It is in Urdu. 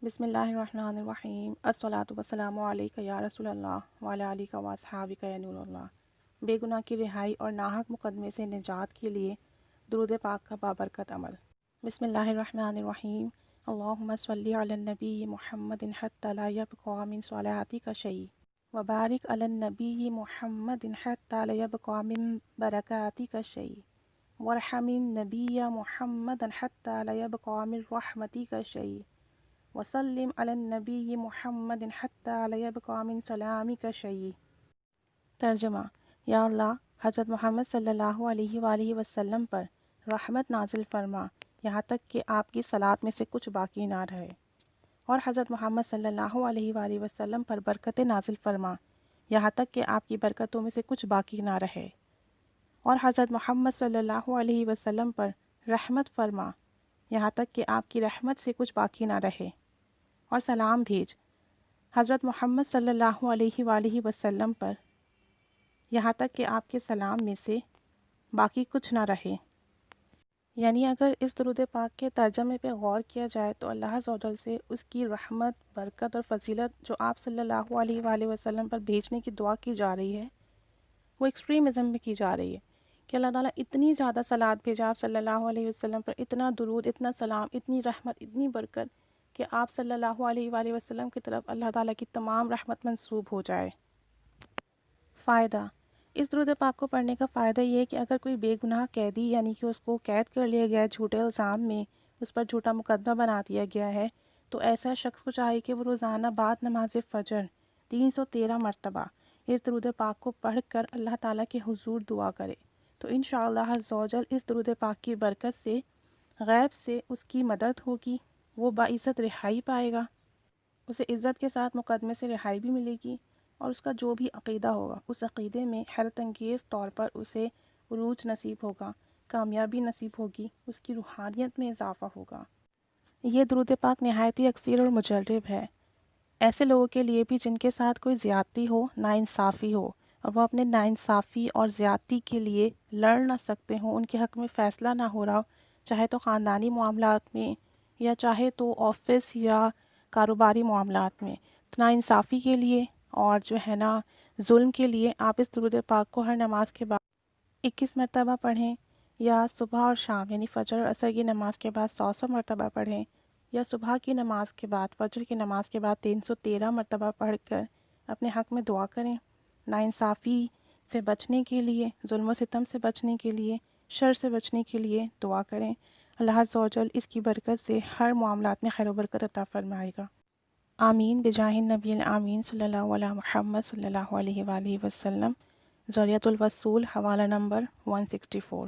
بسم اللہ الرحمن الرحیم الصلاۃ والسلام علیک یا رسول اللہ وعلی آلک و اصحابک یا نور اللہ۔ بے گناہ کی رہائی اور ناحق مقدمے سے نجات کے لیے درود پاک کا بابرکت عمل۔ بسم اللہ الرحمن الرحیم اللہم صلی علی النبی محمد حتی لا یبقى من صلاتک شیء وبارک علی النبی محمد حتی لا یبقى من برکاتک شیء وارحم النبی محمد حتی لا یبقى من رحمتک شیء وسلم علی النبی محمد حتی لا یبقى من سلامک شیء۔ ترجمہ: یا اللہ حضرت محمد صلی اللہ علیہ وآلہ وسلم پر رحمت نازل فرما یہاں تک کہ آپ کی صلات میں سے کچھ باقی نہ رہے، اور حضرت محمد صلی اللہ علیہ وآلہ وسلم پر برکت نازل فرما یہاں تک کہ آپ کی برکتوں میں سے کچھ باقی نہ رہے، اور حضرت محمد صلی اللہ علیہ وسلم پر رحمت فرما یہاں تک کہ آپ کی رحمت سے کچھ باقی نہ رہے، اور سلام بھیج حضرت محمد صلی اللہ علیہ وآلہ وسلم پر یہاں تک کہ آپ کے سلام میں سے باقی کچھ نہ رہے۔ یعنی اگر اس درود پاک کے ترجمے پہ غور کیا جائے تو اللہ عز و جل سے اس کی رحمت، برکت اور فضیلت جو آپ صلی اللہ علیہ وآلہ وسلم پر بھیجنے کی دعا کی جا رہی ہے وہ ایکسٹریمزم میں کی جا رہی ہے کہ اللہ تعالیٰ اتنی زیادہ صلات بھیجا آپ صلی اللہ علیہ وسلم پر، اتنا درود، اتنا سلام، اتنی رحمت، اتنی برکت کہ آپ صلی اللہ علیہ وآلہ وسلم کی طرف اللہ تعالیٰ کی تمام رحمت منسوب ہو جائے۔ فائدہ: اس درود پاک کو پڑھنے کا فائدہ یہ ہے کہ اگر کوئی بے گناہ قیدی یعنی کہ اس کو قید کر لیا گیا ہے جھوٹے الزام میں، اس پر جھوٹا مقدمہ بنا دیا گیا ہے، تو ایسا شخص کو چاہیے کہ وہ روزانہ بعد نماز فجر 313 مرتبہ اس درود پاک کو پڑھ کر اللہ تعالیٰ کے حضور دعا کرے، تو انشاءاللہ عز و جل اس درود پاک کی برکت سے غیب سے اس کی مدد ہوگی، وہ باعزت رہائی پائے گا، اسے عزت کے ساتھ مقدمے سے رہائی بھی ملے گی، اور اس کا جو بھی عقیدہ ہوگا اس عقیدے میں حیرت انگیز طور پر اسے عروج نصیب ہوگا، کامیابی نصیب ہوگی، اس کی روحانیت میں اضافہ ہوگا۔ یہ درود پاک نہایت ہی اکثیر اور مجرب ہے، ایسے لوگوں کے لیے بھی جن کے ساتھ کوئی زیادتی ہو، ناانصافی ہو، اور وہ اپنے ناانصافی اور زیادتی کے لیے لڑ نہ سکتے ہوں، ان کے حق میں فیصلہ نہ ہو رہا ہو، چاہے تو خاندانی معاملات میں یا چاہے تو آفس یا کاروباری معاملات میں، تو ناانصافی کے لیے اور جو ہے نا ظلم کے لیے آپ اس درود پاک کو ہر نماز کے بعد 21 مرتبہ پڑھیں، یا صبح اور شام یعنی فجر اور عصر کی نماز کے بعد 100 مرتبہ پڑھیں، یا صبح کی نماز کے بعد، فجر کی نماز کے بعد 313 مرتبہ پڑھ کر اپنے حق میں دعا کریں، ناانصافی سے بچنے کے لیے، ظلم و ستم سے بچنے کے لیے، شر سے بچنے کے لیے دعا کریں۔ اللہ عز و جل اس کی برکت سے ہر معاملات میں خیر و برکت عطا فرمائے گا۔ آمین بجاہ النبی الامین صلی اللہ علیہ محمد صلی اللہ علیہ وآلہ وسلم۔ ذریعۃ الوصول، حوالہ نمبر 164۔